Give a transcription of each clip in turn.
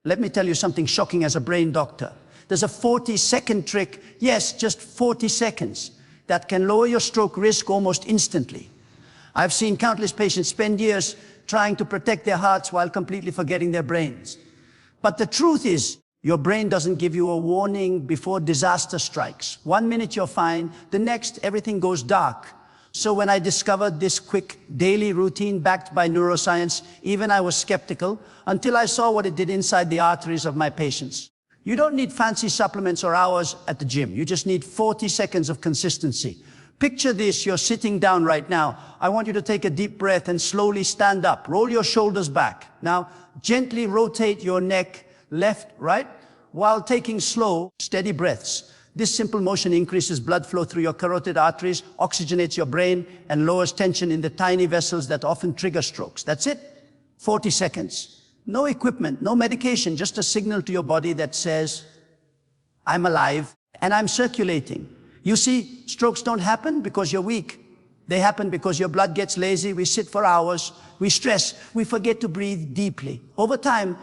Let me tell you something shocking as a brain doctor. There's a 40-second trick, yes, just 40 seconds, that can lower your stroke risk almost instantly. I've seen countless patients spend years trying to protect their hearts while completely forgetting their brains. But the truth is, your brain doesn't give you a warning before disaster strikes. 1 minute you're fine, the next everything goes dark. So when I discovered this quick daily routine backed by neuroscience, even I was skeptical until I saw what it did inside the arteries of my patients. You don't need fancy supplements or hours at the gym. You just need 40 seconds of consistency. Picture this, you're sitting down right now. I want you to take a deep breath and slowly stand up. Roll your shoulders back. Now, gently rotate your neck left, right, while taking slow, steady breaths. This simple motion increases blood flow through your carotid arteries, oxygenates your brain, and lowers tension in the tiny vessels that often trigger strokes. That's it. 40 seconds. No equipment, no medication, just a signal to your body that says, I'm alive and I'm circulating. You see, strokes don't happen because you're weak. They happen because your blood gets lazy, we sit for hours, we stress, we forget to breathe deeply. Over time,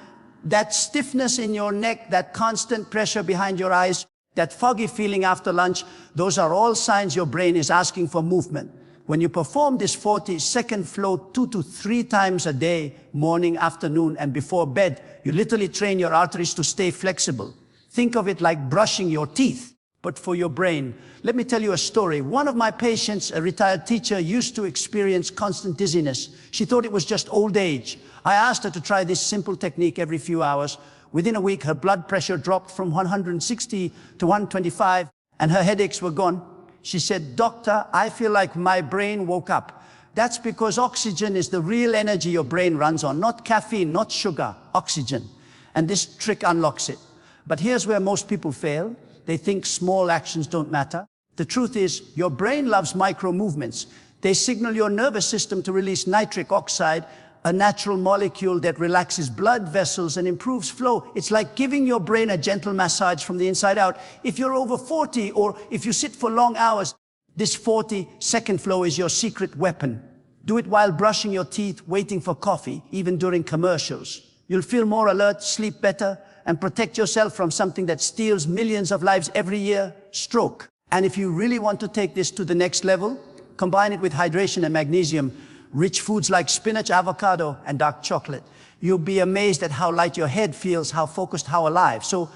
that stiffness in your neck, that constant pressure behind your eyes, that foggy feeling after lunch, those are all signs your brain is asking for movement. When you perform this 40-second flow 2 to 3 times a day, morning, afternoon, and before bed, you literally train your arteries to stay flexible. Think of it like brushing your teeth, but for your brain. Let me tell you a story. One of my patients, a retired teacher, used to experience constant dizziness. She thought it was just old age. I asked her to try this simple technique every few hours. Within a week, her blood pressure dropped from 160 to 125, and her headaches were gone. She said, "Doctor, I feel like my brain woke up." That's because oxygen is the real energy your brain runs on, not caffeine, not sugar, oxygen. And this trick unlocks it. But here's where most people fail. They think small actions don't matter. The truth is, your brain loves micro movements. They signal your nervous system to release nitric oxide, a natural molecule that relaxes blood vessels and improves flow. It's like giving your brain a gentle massage from the inside out. If you're over 40 or if you sit for long hours, this 40-second flow is your secret weapon. Do it while brushing your teeth, waiting for coffee, even during commercials. You'll feel more alert, sleep better, and protect yourself from something that steals millions of lives every year, stroke. And if you really want to take this to the next level, combine it with hydration and magnesium, rich foods like spinach, avocado, and dark chocolate. You'll be amazed at how light your head feels, how focused, how alive. So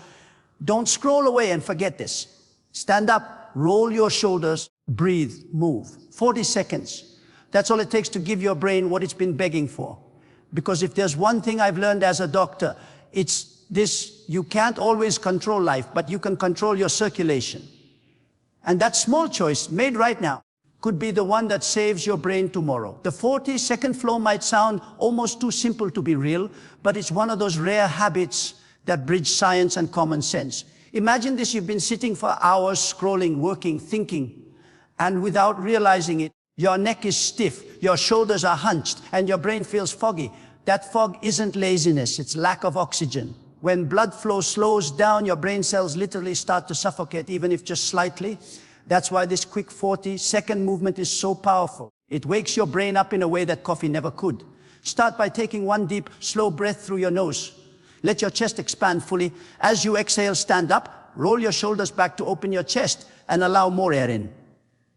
don't scroll away and forget this. Stand up, roll your shoulders, breathe, move. 40 seconds. That's all it takes to give your brain what it's been begging for. Because if there's one thing I've learned as a doctor, it's this: you can't always control life, but you can control your circulation. And that small choice made right now could be the one that saves your brain tomorrow. The 40-second flow might sound almost too simple to be real, but it's one of those rare habits that bridge science and common sense. Imagine this: you've been sitting for hours scrolling, working, thinking, and without realizing it, your neck is stiff, your shoulders are hunched, and your brain feels foggy. That fog isn't laziness, it's lack of oxygen. When blood flow slows down, your brain cells literally start to suffocate, even if just slightly. That's why this quick 40-second movement is so powerful. It wakes your brain up in a way that coffee never could. Start by taking one deep, slow breath through your nose. Let your chest expand fully. As you exhale, stand up, roll your shoulders back to open your chest, and allow more air in.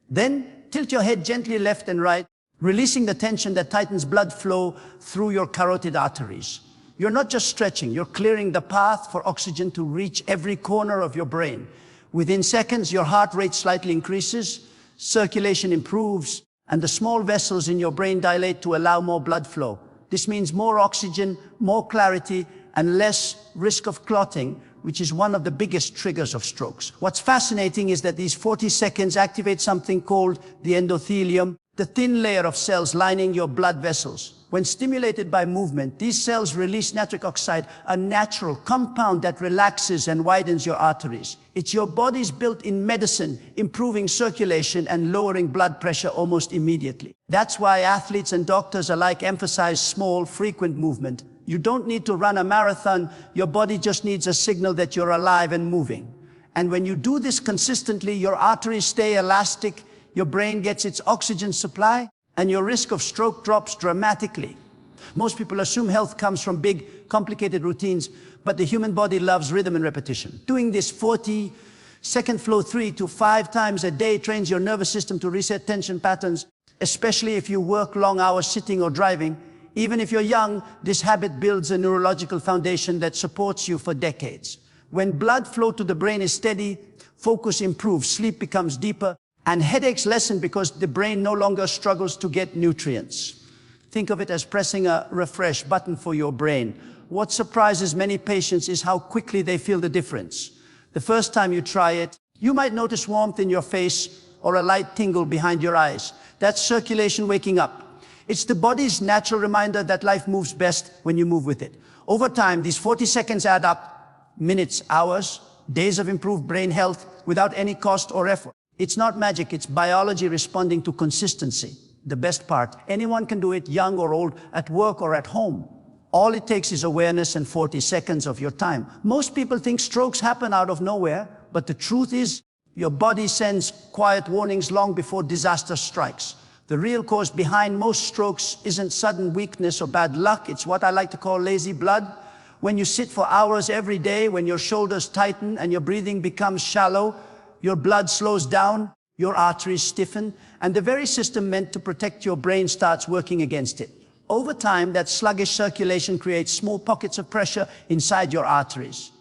Then, tilt your head gently left and right, releasing the tension that tightens blood flow through your carotid arteries. You're not just stretching, you're clearing the path for oxygen to reach every corner of your brain. Within seconds, your heart rate slightly increases, circulation improves, and the small vessels in your brain dilate to allow more blood flow. This means more oxygen, more clarity, and less risk of clotting, which is one of the biggest triggers of strokes. What's fascinating is that these 40 seconds activate something called the endothelium, the thin layer of cells lining your blood vessels. When stimulated by movement, these cells release nitric oxide, a natural compound that relaxes and widens your arteries. It's your body's built-in medicine, improving circulation and lowering blood pressure almost immediately. That's why athletes and doctors alike emphasize small, frequent movement. You don't need to run a marathon, your body just needs a signal that you're alive and moving. And when you do this consistently, your arteries stay elastic, your brain gets its oxygen supply, and your risk of stroke drops dramatically. Most people assume health comes from big complicated routines, but the human body loves rhythm and repetition. Doing this 40-second flow 3 to 5 times a day trains your nervous system to reset tension patterns, especially if you work long hours sitting or driving. Even if you're young, this habit builds a neurological foundation that supports you for decades. When blood flow to the brain is steady, focus improves, sleep becomes deeper, and headaches lessen because the brain no longer struggles to get nutrients. Think of it as pressing a refresh button for your brain. What surprises many patients is how quickly they feel the difference. The first time you try it, you might notice warmth in your face or a light tingle behind your eyes. That's circulation waking up. It's the body's natural reminder that life moves best when you move with it. Over time, these 40 seconds add up, minutes, hours, days of improved brain health without any cost or effort. It's not magic, it's biology responding to consistency. The best part, anyone can do it, young or old, at work or at home. All it takes is awareness and 40 seconds of your time. Most people think strokes happen out of nowhere, but the truth is, your body sends quiet warnings long before disaster strikes. The real cause behind most strokes isn't sudden weakness or bad luck. It's what I like to call lazy blood. When you sit for hours every day, when your shoulders tighten and your breathing becomes shallow, your blood slows down, your arteries stiffen, and the very system meant to protect your brain starts working against it. Over time, that sluggish circulation creates small pockets of pressure inside your arteries.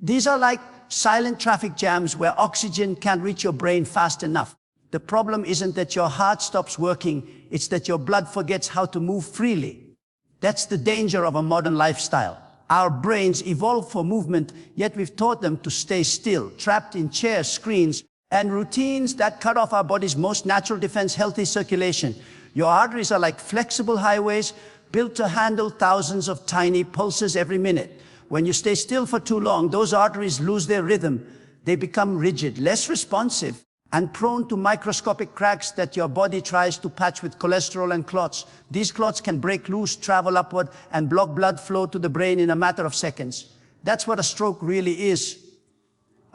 These are like silent traffic jams where oxygen can't reach your brain fast enough. The problem isn't that your heart stops working, it's that your blood forgets how to move freely. That's the danger of a modern lifestyle. Our brains evolved for movement, yet we've taught them to stay still, trapped in chairs, screens, and routines that cut off our body's most natural defense, healthy circulation. Your arteries are like flexible highways built to handle thousands of tiny pulses every minute. When you stay still for too long, those arteries lose their rhythm. They become rigid, less responsive, and prone to microscopic cracks that your body tries to patch with cholesterol and clots. These clots can break loose, travel upward, and block blood flow to the brain in a matter of seconds. That's what a stroke really is,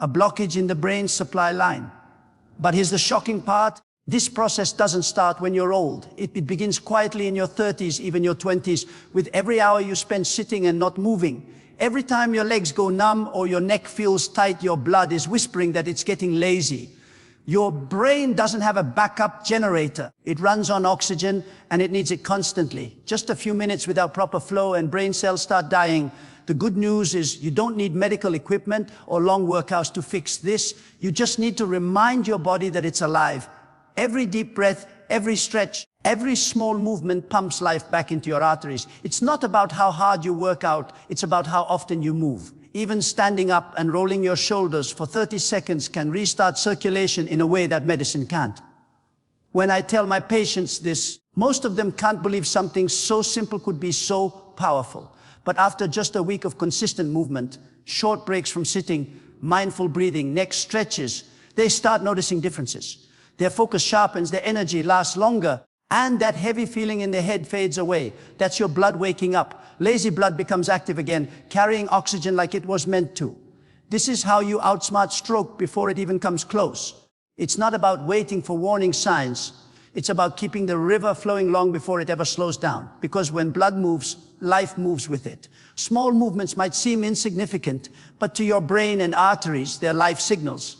a blockage in the brain's supply line. But here's the shocking part. This process doesn't start when you're old. It begins quietly in your 30s, even your 20s, with every hour you spend sitting and not moving. Every time your legs go numb or your neck feels tight, your blood is whispering that it's getting lazy. Your brain doesn't have a backup generator. It runs on oxygen and it needs it constantly. Just a few minutes without proper flow and brain cells start dying. The good news is you don't need medical equipment or long workouts to fix this. You just need to remind your body that it's alive. Every deep breath, every stretch, every small movement pumps life back into your arteries. It's not about how hard you work out, it's about how often you move. Even standing up and rolling your shoulders for 30 seconds can restart circulation in a way that medicine can't. When I tell my patients this, most of them can't believe something so simple could be so powerful. But after just a week of consistent movement, short breaks from sitting, mindful breathing, neck stretches, they start noticing differences. Their focus sharpens, their energy lasts longer, and that heavy feeling in the head fades away. That's your blood waking up. Lazy blood becomes active again, carrying oxygen like it was meant to. This is how you outsmart stroke before it even comes close. It's not about waiting for warning signs. It's about keeping the river flowing long before it ever slows down. Because when blood moves, life moves with it. Small movements might seem insignificant, but to your brain and arteries, they're life signals.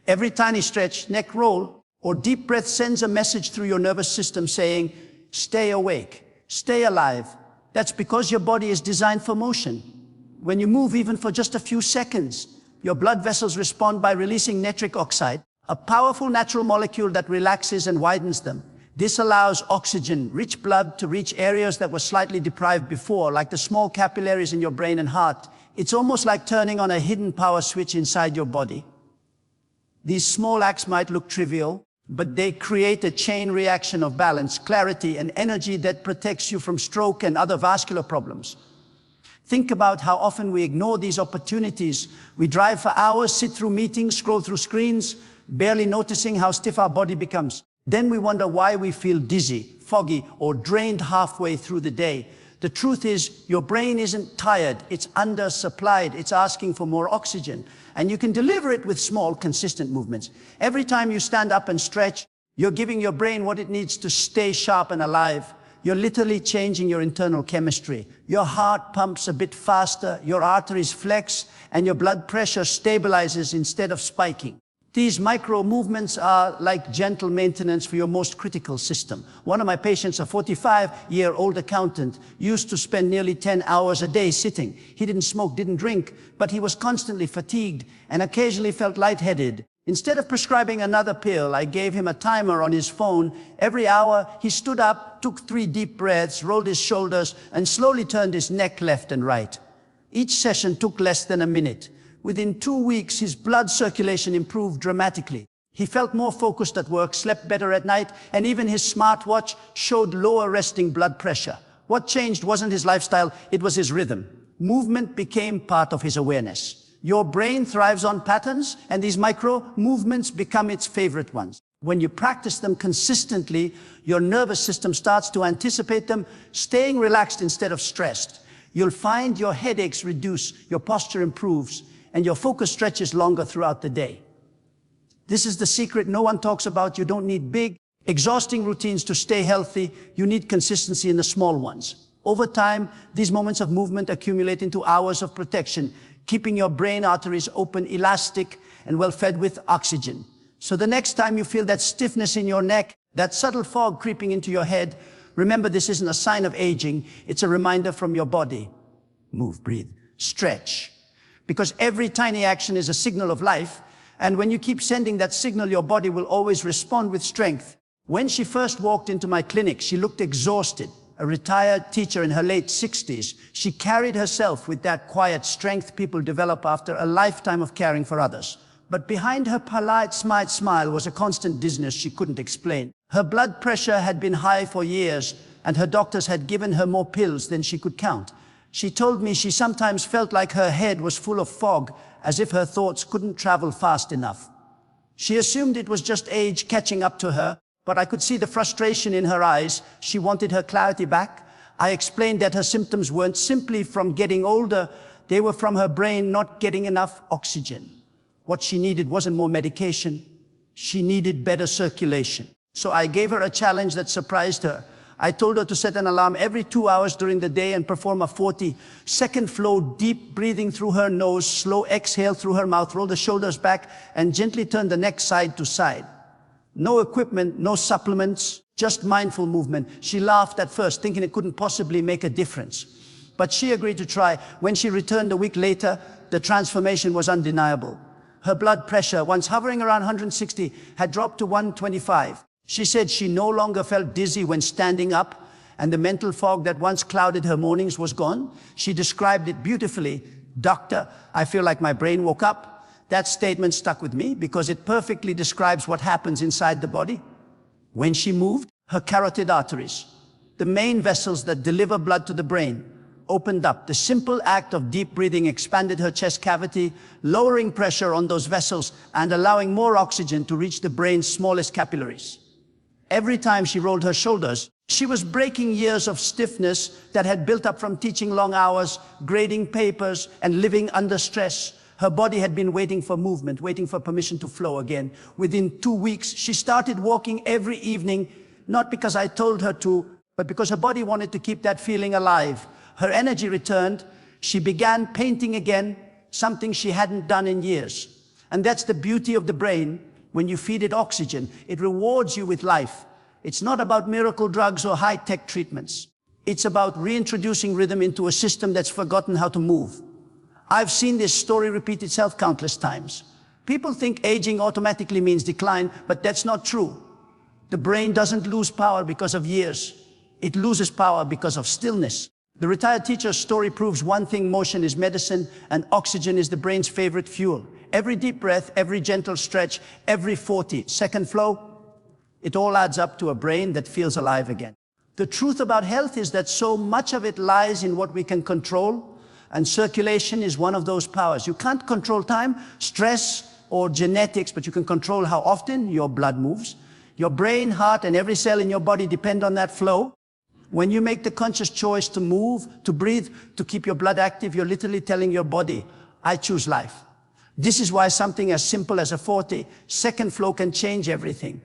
Every tiny stretch, neck roll, or deep breath sends a message through your nervous system saying, stay awake, stay alive. That's because your body is designed for motion. When you move even for just a few seconds, your blood vessels respond by releasing nitric oxide, a powerful natural molecule that relaxes and widens them. This allows oxygen, rich blood, to reach areas that were slightly deprived before, like the small capillaries in your brain and heart. It's almost like turning on a hidden power switch inside your body. These small acts might look trivial, but they create a chain reaction of balance, clarity, and energy that protects you from stroke and other vascular problems. Think about how often we ignore these opportunities. We drive for hours, sit through meetings, scroll through screens, barely noticing how stiff our body becomes. Then we wonder why we feel dizzy, foggy, or drained halfway through the day. The truth is, your brain isn't tired, it's undersupplied, it's asking for more oxygen. And you can deliver it with small, consistent movements. Every time you stand up and stretch, you're giving your brain what it needs to stay sharp and alive. you're literally changing your internal chemistry. Your heart pumps a bit faster, your arteries flex, and your blood pressure stabilizes instead of spiking. These micro movements are like gentle maintenance for your most critical system. One of my patients, a 45-year-old accountant, used to spend nearly 10 hours a day sitting. He didn't smoke, didn't drink, but he was constantly fatigued and occasionally felt lightheaded. Instead of prescribing another pill, I gave him a timer on his phone. Every hour, he stood up, took 3 deep breaths, rolled his shoulders, and slowly turned his neck left and right. Each session took less than a minute. Within 2 weeks, his blood circulation improved dramatically. He felt more focused at work, slept better at night, and even his smartwatch showed lower resting blood pressure. What changed wasn't his lifestyle, it was his rhythm. Movement became part of his awareness. Your brain thrives on patterns, and these micro movements become its favorite ones. When you practice them consistently, your nervous system starts to anticipate them, staying relaxed instead of stressed. You'll find your headaches reduce, your posture improves, and your focus stretches longer throughout the day. This is the secret no one talks about. You don't need big, exhausting routines to stay healthy. You need consistency in the small ones. Over time, these moments of movement accumulate into hours of protection, keeping your brain arteries open, elastic, and well fed with oxygen. So the next time you feel that stiffness in your neck, that subtle fog creeping into your head, remember this isn't a sign of aging. It's a reminder from your body. Move, breathe, stretch. Because every tiny action is a signal of life, and when you keep sending that signal, your body will always respond with strength. When she first walked into my clinic, she looked exhausted. A retired teacher in her late 60s, she carried herself with that quiet strength people develop after a lifetime of caring for others. But behind her polite, smile was a constant dizziness she couldn't explain. Her blood pressure had been high for years, and her doctors had given her more pills than she could count. She told me she sometimes felt like her head was full of fog, as if her thoughts couldn't travel fast enough. She assumed it was just age catching up to her, but I could see the frustration in her eyes. She wanted her clarity back. I explained that her symptoms weren't simply from getting older, they were from her brain not getting enough oxygen. What she needed wasn't more medication, she needed better circulation. So I gave her a challenge that surprised her. I told her to set an alarm every 2 hours during the day and perform a 40-second flow, deep breathing through her nose, slow exhale through her mouth, roll the shoulders back, and gently turn the neck side to side. No equipment, no supplements, just mindful movement. She laughed at first, thinking it couldn't possibly make a difference. But she agreed to try. When she returned a week later, the transformation was undeniable. Her blood pressure, once hovering around 160, had dropped to 125. She said she no longer felt dizzy when standing up, and the mental fog that once clouded her mornings was gone. She described it beautifully. "Doctor, I feel like my brain woke up." That statement stuck with me because it perfectly describes what happens inside the body. When she moved, her carotid arteries, the main vessels that deliver blood to the brain, opened up. The simple act of deep breathing expanded her chest cavity, lowering pressure on those vessels and allowing more oxygen to reach the brain's smallest capillaries. Every time she rolled her shoulders, she was breaking years of stiffness that had built up from teaching long hours, grading papers, and living under stress. Her body had been waiting for movement, waiting for permission to flow again. Within 2 weeks, she started walking every evening, not because I told her to, but because her body wanted to keep that feeling alive. Her energy returned. She began painting again, something she hadn't done in years. And that's the beauty of the brain. When you feed it oxygen, it rewards you with life. It's not about miracle drugs or high-tech treatments. It's about reintroducing rhythm into a system that's forgotten how to move. I've seen this story repeat itself countless times. People think aging automatically means decline, but that's not true. The brain doesn't lose power because of years. It loses power because of stillness. The retired teacher's story proves one thing: motion is medicine, and oxygen is the brain's favorite fuel. Every deep breath, every gentle stretch, every 40-second flow, it all adds up to a brain that feels alive again. The truth about health is that so much of it lies in what we can control, and circulation is one of those powers. You can't control time, stress, or genetics, but you can control how often your blood moves. Your brain, heart, and every cell in your body depend on that flow. When you make the conscious choice to move, to breathe, to keep your blood active, you're literally telling your body, I choose life. This is why something as simple as a 40-second flow can change everything.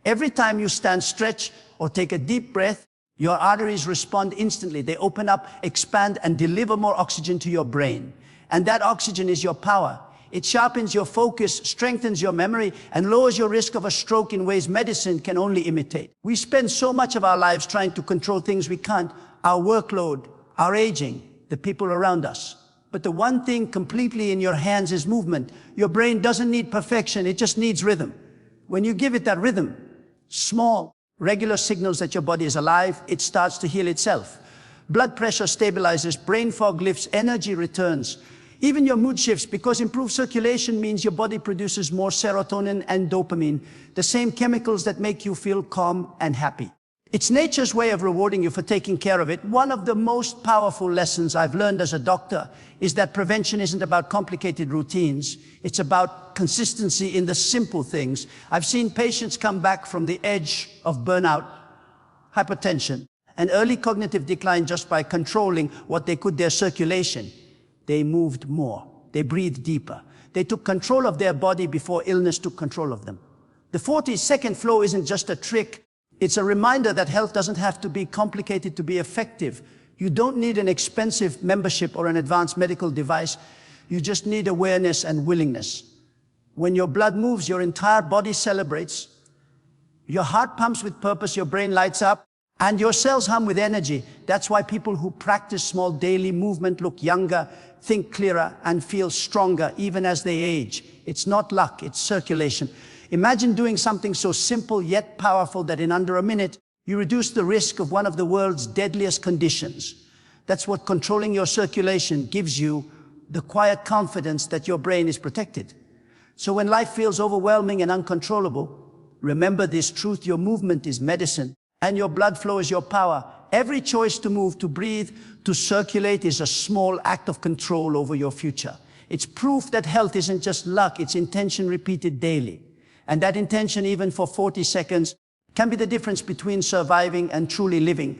Every time you stand, stretch, or take a deep breath, Your arteries respond instantly. They open up, expand, and deliver more oxygen to your brain. And that oxygen is your power. It sharpens your focus, strengthens your memory, and lowers your risk of a stroke in ways medicine can only imitate. We spend so much of our lives trying to control things we can't: our workload, our aging, the people around us. But the one thing completely in your hands is movement. Your brain doesn't need perfection, it just needs rhythm. When you give it that rhythm, small, regular signals that your body is alive, it starts to heal itself. Blood pressure stabilizes, brain fog lifts, energy returns. Even your mood shifts, because improved circulation means your body produces more serotonin and dopamine, the same chemicals that make you feel calm and happy. It's nature's way of rewarding you for taking care of it. One of the most powerful lessons I've learned as a doctor is that prevention isn't about complicated routines. It's about consistency in the simple things. I've seen patients come back from the edge of burnout, hypertension, and early cognitive decline just by controlling what they could, their circulation. They moved more. They breathed deeper. They took control of their body before illness took control of them. The 40-second flow isn't just a trick. It's a reminder that health doesn't have to be complicated to be effective. You don't need an expensive membership or an advanced medical device. You just need awareness and willingness. When your blood moves, your entire body celebrates. Your heart pumps with purpose, your brain lights up, and your cells hum with energy. That's why people who practice small daily movement look younger, think clearer, and feel stronger even as they age. It's not luck, it's circulation. Imagine doing something so simple yet powerful that in under a minute, you reduce the risk of one of the world's deadliest conditions. That's what controlling your circulation gives you, the quiet confidence that your brain is protected. So when life feels overwhelming and uncontrollable, remember this truth: your movement is medicine, and your blood flow is your power. Every choice to move, to breathe, to circulate is a small act of control over your future. It's proof that health isn't just luck, it's intention repeated daily. And that intention, even for 40 seconds, can be the difference between surviving and truly living.